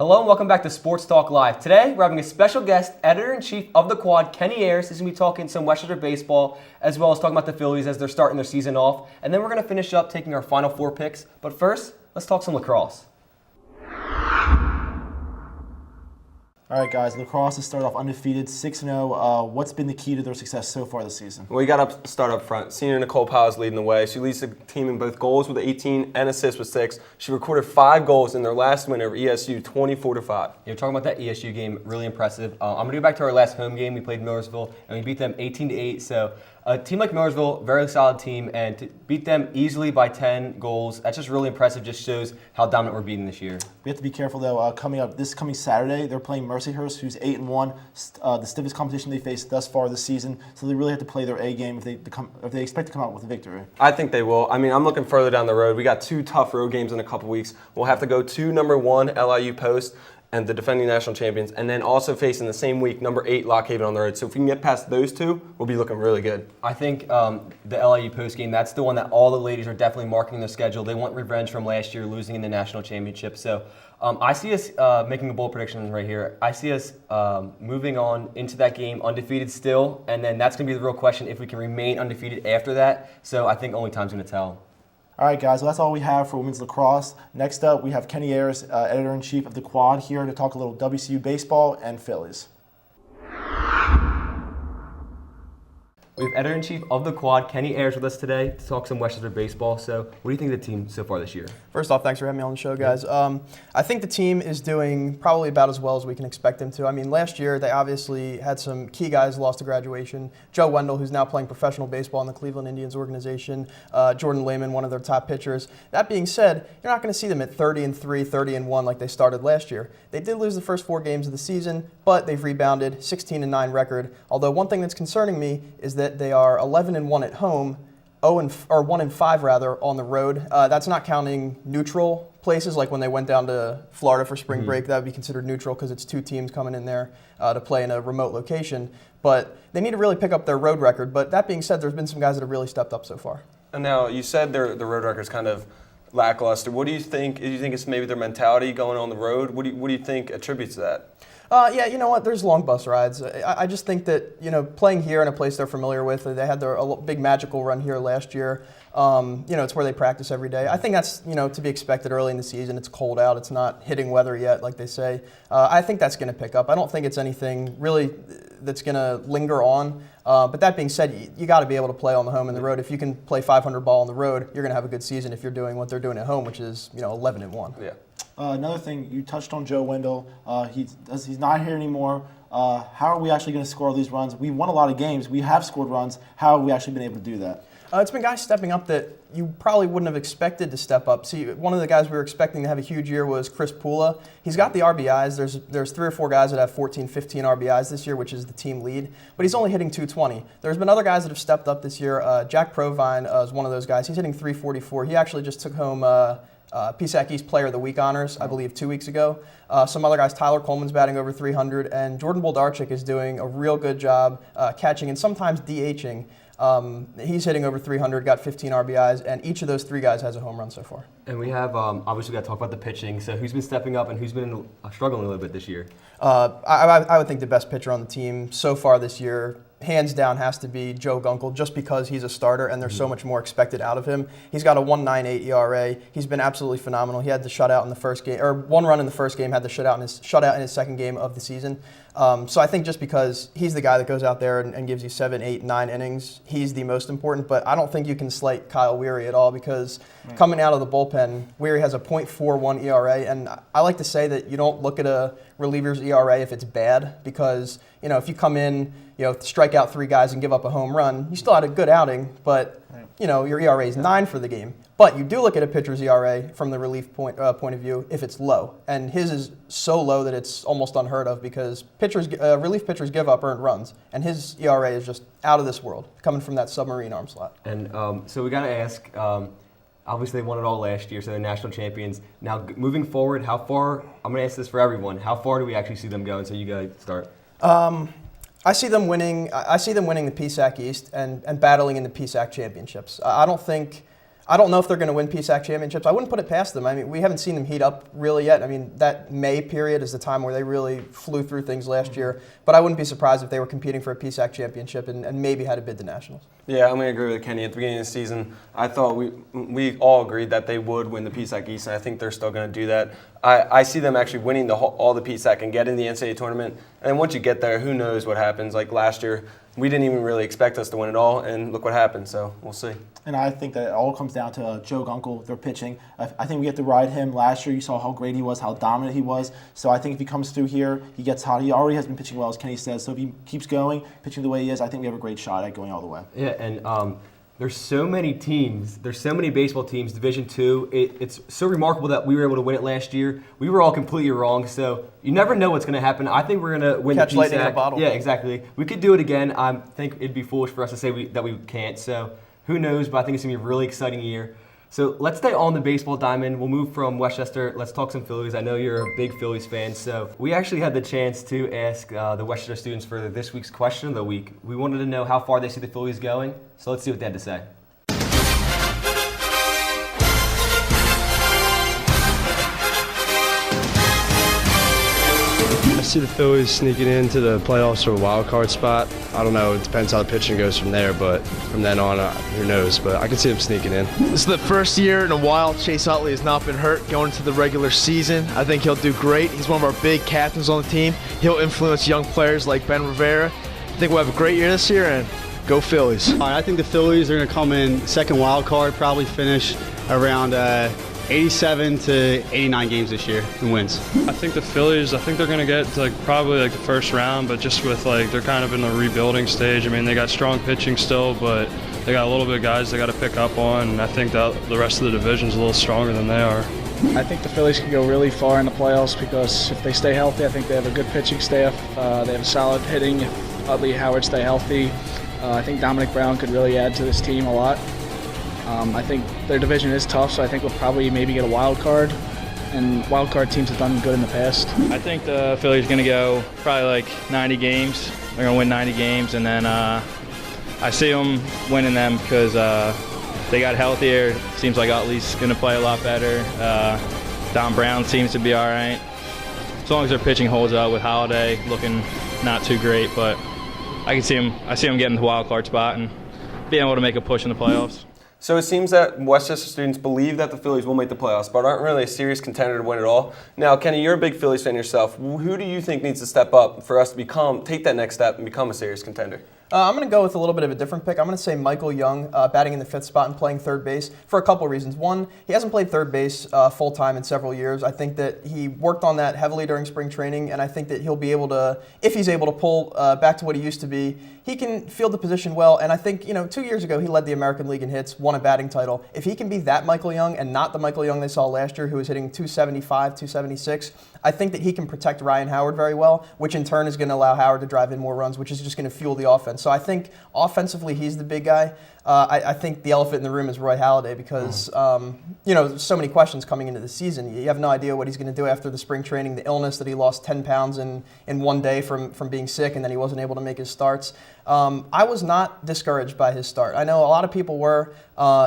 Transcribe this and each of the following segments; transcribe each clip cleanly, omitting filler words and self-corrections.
Hello and welcome back to Sports Talk Live. Today we're having a special guest, Editor-in-Chief of the Quad, Kenny Ayers. He's going to be talking some Westchester baseball as well as talking about the Phillies as they're starting their season off. And then we're going to finish up taking our final four picks. But first, let's talk some lacrosse. All right, guys, Lacrosse has started off undefeated, 6-0. What's been the key to their success so far this season? Well, you got to start up front. Senior Nicole Powell is leading the way. She leads the team in both goals with 18 and assists with 6. She recorded 5 goals in their last win over ESU, 24-5. You're talking about that ESU game, really impressive. I'm going to go back to our last home game. We played Millersville, and we beat them 18-8. So a team like Millersville, very solid team, and to beat them easily by 10 goals, that's just really impressive. Just shows how dominant we're beating this year. We have to be careful, though. This coming Saturday, they're playing Mercyhurst, who's 8-1, the stiffest competition they faced thus far this season. So they really have to play their A game if they expect to come out with a victory. I think they will. I mean, I'm looking further down the road. We got 2 tough road games in a couple weeks. We'll have to go to number 1 LIU Post and the defending national champions, and then also facing the same week number 8 Lock Haven on the road. So if we can get past those 2, we'll be looking really good. I think the LIU Post game, that's the one that all the ladies are definitely marking their schedule. They want revenge from last year losing in the national championship. So I see us making a bold prediction right here. I see us moving on into that game undefeated still, and then that's going to be the real question if we can remain undefeated after that. So I think only time's going to tell. All right, guys, well, that's all we have for women's lacrosse. Next up, we have Kenny Ayers, Editor-in-Chief of the Quad, here to talk a little WCU baseball and Phillies. We have Editor-in-Chief of the Quad, Kenny Ayers, with us today to talk some Westchester baseball. So what do you think of the team so far this year? First off, thanks for having me on the show, guys. I think the team is doing probably about as well as we can expect them to. I mean, last year they obviously had some key guys lost to graduation. Joe Wendell, who's now playing professional baseball in the Cleveland Indians organization. Jordan Lehman, one of their top pitchers. That being said, you're not going to see them at 30-3, 30-1 like they started last year. They did lose the first 4 games of the season, but they've rebounded, 16-9 record. Although one thing that's concerning me is that they are 11-1 at home, 1-5 rather on the road. That's not counting neutral places like when they went down to Florida for spring break. That would be considered neutral because it's 2 teams coming in there to play in a remote location. But they need to really pick up their road record. But that being said, there's been some guys that have really stepped up so far. And now you said the road record's kind of lackluster. What do you think? Do you think it's maybe their mentality going on the road? What do you think attributes to that? Yeah, you know what? There's long bus rides. I just think that, playing here in a place they're familiar with, they had a big magical run here last year. It's where they practice every day. I think that's, to be expected early in the season. It's cold out. It's not hitting weather yet, like they say. I think that's going to pick up. I don't think it's anything really that's going to linger on. But that being said, you got to be able to play on the home and the road. If you can play 500 ball on the road, you're going to have a good season if you're doing what they're doing at home, which is, 11-1. Yeah. Another thing, you touched on Joe Wendell. He's not here anymore. How are we actually going to score all these runs? We won a lot of games. We have scored runs. How have we actually been able to do that? It's been guys stepping up that you probably wouldn't have expected to step up. See, one of the guys we were expecting to have a huge year was Chris Pula. He's got the RBIs. There's 3 or 4 guys that have 14, 15 RBIs this year, which is the team lead. But he's only hitting 220. There's been other guys that have stepped up this year. Jack Provine is one of those guys. He's hitting 344. He actually just took home PSAC East Player of the Week honors, I believe, 2 weeks ago. Some other guys, Tyler Coleman's batting over 300, and Jordan Boldarchik is doing a real good job catching and sometimes DHing. He's hitting over 300, got 15 RBIs, and each of those 3 guys has a home run so far. And we have, obviously, got to talk about the pitching. So who's been stepping up and who's been struggling a little bit this year? I would think the best pitcher on the team so far this year, hands down, has to be Joe Gunkel, just because he's a starter and there's so much more expected out of him. He's got a 1.98 ERA. He's been absolutely phenomenal. He had the shutout in the first game, or 1 run in the first game, had the shutout in his second game of the season. So I think just because he's the guy that goes out there and gives you 7, 8, 9 innings, he's the most important. But I don't think you can slight Kyle Weary at all because coming out of the bullpen, Weary has a .41 ERA. And I like to say that you don't look at a reliever's ERA if it's bad because, if you come in, strike out 3 guys and give up a home run, you still had a good outing, but, your ERA is 9 for the game. But you do look at a pitcher's ERA from the relief point of view if it's low. And his is so low that it's almost unheard of because relief pitchers give up earned runs. And his ERA is just out of this world, coming from that submarine arm slot. And so we got to ask, obviously they won it all last year, so they're national champions. Now, moving forward, how far, I'm going to ask this for everyone, how far do we actually see them going? So you guys start. I see them winning the PSAC East and battling in the PSAC championships. I don't think I don't know if they're going to win PSAC championships. I wouldn't put it past them. I mean, we haven't seen them heat up really yet. I mean, that May period is the time where they really flew through things last year. But I wouldn't be surprised if they were competing for a PSAC championship and maybe had a bid to nationals. Yeah, I'm going to agree with Kenny. At the beginning of the season, I thought we all agreed that they would win the PSAC East, and I think they're still going to do that. I see them actually winning all the PSAC and getting the NCAA tournament. And once you get there, who knows what happens. Like last year, we didn't even really expect us to win it all, and look what happened. So we'll see. And I think that it all comes down to Joe Gunkel, their pitching. I think we get to ride him. Last year, you saw how great he was, how dominant he was. So I think if he comes through here, he gets hot. He already has been pitching well, as Kenny says. So if he keeps going, pitching the way he is, I think we have a great shot at going all the way. Yeah, and there's so many teams. There's so many baseball teams. Division II. It's so remarkable that we were able to win it last year. We were all completely wrong. So you never know what's going to happen. I think we're going to win Catch the PSAC. lightning in a bottle. Yeah, exactly. We could do it again. I think it'd be foolish for us to say that we can't. So who knows? But I think it's going to be a really exciting year. So let's stay on the baseball diamond. We'll move from Westchester. Let's talk some Phillies. I know you're a big Phillies fan. So we actually had the chance to ask the Westchester students for this week's question of the week. We wanted to know how far they see the Phillies going. So let's see what they had to say. I see the Phillies sneaking into the playoffs or a wild card spot. I don't know. It depends how the pitching goes from there, but from then on, who knows? But I can see them sneaking in. This is the first year in a while Chase Utley has not been hurt going into the regular season. I think he'll do great. He's one of our big captains on the team. He'll influence young players like Ben Rivera. I think we'll have a great year this year, and go Phillies. I think the Phillies are going to come in second wild card, probably finish around 87 to 89 games this year and wins. I think the Phillies, they're going to get to probably the first round, but just with they're kind of in the rebuilding stage. I mean, they got strong pitching still, but they got a little bit of guys they got to pick up on, and I think that the rest of the division's a little stronger than they are. I think the Phillies can go really far in the playoffs because if they stay healthy, I think they have a good pitching staff. They have a solid hitting. If Utley and Howard stay healthy, I think Dominic Brown could really add to this team a lot. I think their division is tough, so I think we'll probably maybe get a wild card, and wild card teams have done good in the past. I think the Phillies are going to go probably 90 games. They're going to win 90 games, and then I see them winning them because they got healthier. Seems like Utley's going to play a lot better. Don Brown seems to be all right. As long as their pitching holds up with Holiday looking not too great, but I see them getting the wild card spot and being able to make a push in the playoffs. So it seems that Westchester students believe that the Phillies will make the playoffs, but aren't really a serious contender to win it all. Now, Kenny, you're a big Phillies fan yourself. Who do you think needs to step up for us to take that next step and become a serious contender? I'm going to go with a little bit of a different pick. I'm going to say Michael Young, batting in the fifth spot and playing third base for a couple of reasons. One, he hasn't played third base full-time in several years. I think that he worked on that heavily during spring training, and I think that he'll be able to, if he's able to pull back to what he used to be, he can field the position well. And I think, 2 years ago, he led the American League in hits, won a batting title. If he can be that Michael Young and not the Michael Young they saw last year, who was hitting 275, 276, I think that he can protect Ryan Howard very well, which in turn is going to allow Howard to drive in more runs, which is just going to fuel the offense. So I think offensively, he's the big guy. I think the elephant in the room is Roy Halladay because, so many questions coming into the season. You have no idea what he's going to do after the spring training, the illness that he lost 10 pounds in one day from being sick, and then he wasn't able to make his starts. I was not discouraged by his start. I know a lot of people were.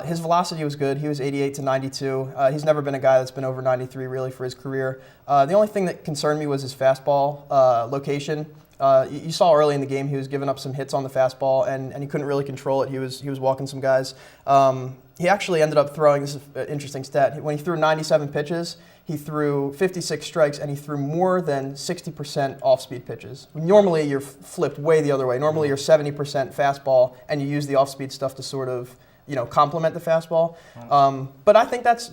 His velocity was good. He was 88 to 92. He's never been a guy that's been over 93 really for his career. The only thing that concerned me was his fastball location. You saw early in the game he was giving up some hits on the fastball, and he couldn't really control it. He was walking some guys. He actually ended up throwing, this is an interesting stat, when he threw 97 pitches, he threw 56 strikes, and he threw more than 60% off-speed pitches. Normally, you're flipped way the other way. Normally, you're 70% fastball, and you use the off-speed stuff to sort of complement the fastball. But I think that's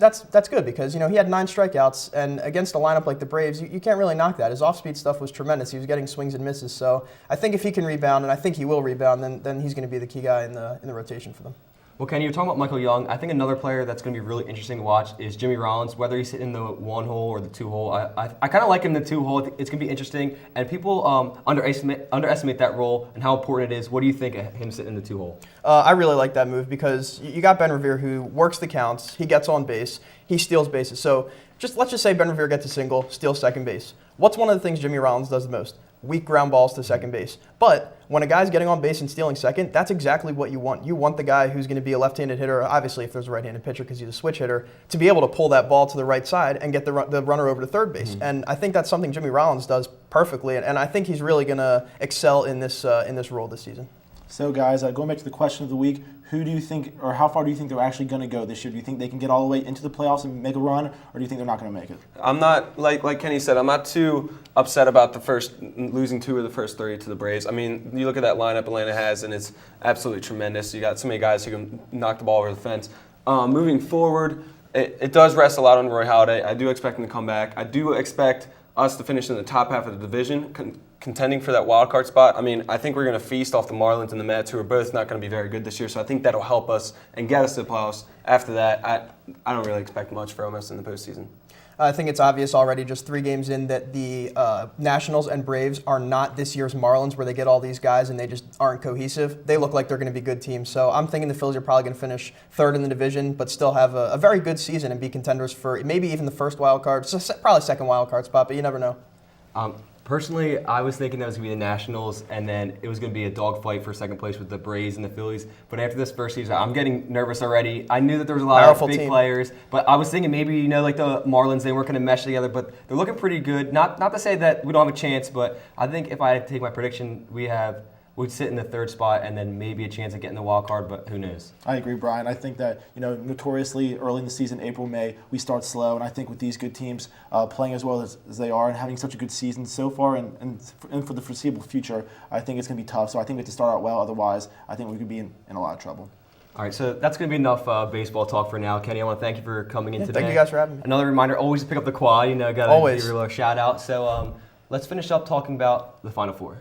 good because, he had 9 strikeouts, and against a lineup like the Braves, you can't really knock that. His off-speed stuff was tremendous. He was getting swings and misses. So I think if he can rebound, and I think he will rebound, then he's going to be the key guy in the rotation for them. Well, Kenny, you're talking about Michael Young. I think another player that's going to be really interesting to watch is Jimmy Rollins, whether he's hitting the 1-hole or the 2-hole. I kind of like him in the 2-hole. It's going to be interesting. And people underestimate that role and how important it is. What do you think of him sitting in the 2-hole? I really like that move because you got Ben Revere who works the counts. He gets on base. He steals bases. So let's just say Ben Revere gets a single, steals second base. What's one of the things Jimmy Rollins does the most? weak ground balls to second base. But when a guy's getting on base and stealing second, that's exactly what you want. You want the guy who's going to be a left-handed hitter, obviously if there's a right-handed pitcher because he's a switch hitter, to be able to pull that ball to the right side and get the runner over to third base. And I think that's something Jimmy Rollins does perfectly, and I think he's really going to excel in this role this season. So, guys, going back to the question of the week, who do you think, or how far do you think they're actually going to go this year? Do you think they can get all the way into the playoffs and make a run, or do you think they're not going to make it? I'm not, like Kenny said, I'm not too upset about losing 2 of the first 3 to the Braves. I mean, you look at that lineup Atlanta has, and it's absolutely tremendous. You got so many guys who can knock the ball over the fence. Moving forward, it does rest a lot on Roy Halladay. I do expect him to come back. I do expect us to finish in the top half of the division, contending for that wild card spot. I mean, I think we're going to feast off the Marlins and the Mets, who are both not going to be very good this year. So I think that'll help us and get us to the playoffs. After that, I don't really expect much from us in the postseason. I think it's obvious already, just 3 games in, that the Nationals and Braves are not this year's Marlins, where they get all these guys and they just aren't cohesive. They look like they're going to be good teams. So I'm thinking the Phillies are probably going to finish 3rd in the division, but still have a very good season and be contenders for maybe even the first wild card, so probably second wild card spot, but you never know. Personally, I was thinking that was going to be the Nationals, and then it was going to be a dogfight for second place with the Braves and the Phillies. But after this first season, I'm getting nervous already. I knew that there was a lot Powerful of big team. players, but I was thinking maybe, like the Marlins, they weren't going to mesh together, but they're looking pretty good. Not to say that we don't have a chance, but I think if I had to take my prediction, we'd sit in the 3rd spot and then maybe a chance of getting the wild card, but who knows? I agree, Brian. I think that, notoriously early in the season, April, May, we start slow. And I think with these good teams playing as well as they are and having such a good season so far and for the foreseeable future, I think it's going to be tough. So I think we have to start out well. Otherwise, I think we could be in a lot of trouble. All right, so that's going to be enough baseball talk for now. Kenny, I want to thank you for coming in today. Thank you guys for having me. Another reminder, always pick up the quad. Got to Always. give your little shout out. So let's finish up talking about the Final Four.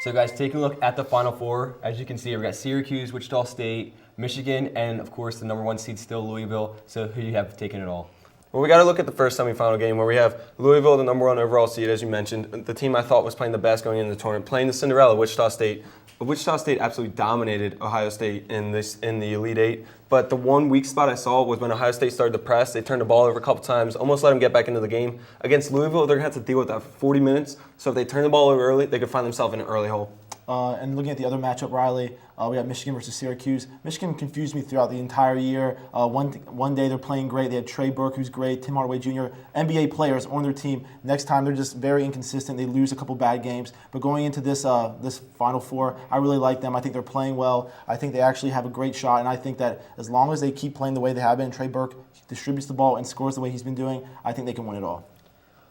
So guys, taking a look at the Final Four, as you can see, we've got Syracuse, Wichita State, Michigan, and of course the number 1 seed still Louisville. So who do you have taking it all? Well, we got to look at the first semifinal game where we have Louisville, the number 1 overall seed, as you mentioned, the team I thought was playing the best going into the tournament, playing the Cinderella, Wichita State. Wichita State absolutely dominated Ohio State in the Elite Eight. But the one weak spot I saw was when Ohio State started to press. They turned the ball over a couple times, almost let them get back into the game. Against Louisville, they're going to have to deal with that for 40 minutes. So if they turn the ball over early, they could find themselves in an early hole. And looking at the other matchup, Riley, we got Michigan versus Syracuse. Michigan confused me throughout the entire year. One day they're playing great. They had Trey Burke, who's great, Tim Hardaway Jr., NBA players on their team. Next time they're just very inconsistent. They lose a couple bad games. But going into this Final Four, I really like them. I think they're playing well. I think they actually have a great shot. And I think that as long as they keep playing the way they have been, Trey Burke distributes the ball and scores the way he's been doing, I think they can win it all.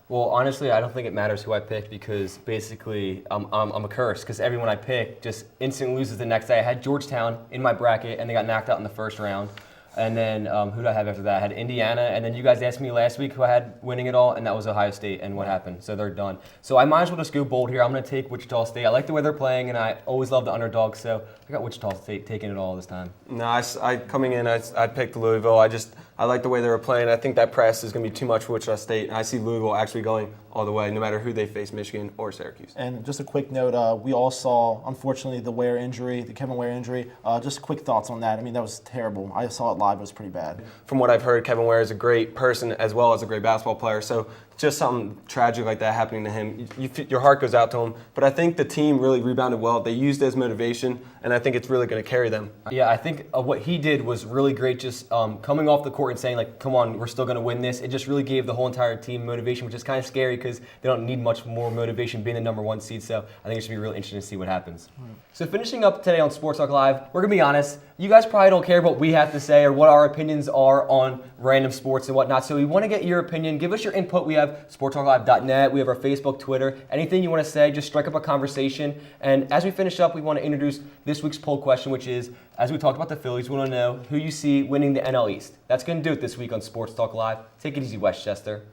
Well, honestly, I don't think it matters who I pick because basically I'm a curse because everyone I pick just instantly loses the next day. I had Georgetown in my bracket and they got knocked out in the first round. And then who did I have after that? I had Indiana, and then you guys asked me last week who I had winning it all, and that was Ohio State, and what happened. So they're done. So I might as well just go bold here. I'm going to take Wichita State. I like the way they're playing, and I always love the underdog, so I got Wichita State taking it all this time. No, I coming in, I picked Louisville. I like the way they were playing. I think that press is going to be too much for Wichita State, and I see Louisville actually going all the way, no matter who they face, Michigan or Syracuse. And just a quick note, we all saw, unfortunately, the Kevin Ware injury. Just quick thoughts on that. I mean, that was terrible. I saw it live. It was pretty bad. From what I've heard, Kevin Ware is a great person as well as a great basketball player. So just something tragic like that happening to him, your heart goes out to him. But I think the team really rebounded well. They used it as motivation, and I think it's really going to carry them. Yeah, I think what he did was really great, just coming off the court and saying, like, come on, we're still going to win this. It just really gave the whole entire team motivation, which is kind of scary because they don't need much more motivation being the number 1 seed. So I think it should be really interesting to see what happens. Right. So finishing up today on Sports Talk Live, we're going to be honest. You guys probably don't care what we have to say or what our opinions are on random sports and whatnot. So we want to get your opinion. Give us your input. We have sportstalklive.net. We have our Facebook, Twitter. Anything you want to say, just strike up a conversation. And as we finish up, we want to introduce this week's poll question, which is, as we talked about the Phillies, we want to know who you see winning the NL East. That's going to do it this week on Sports Talk Live. Take it easy, Westchester.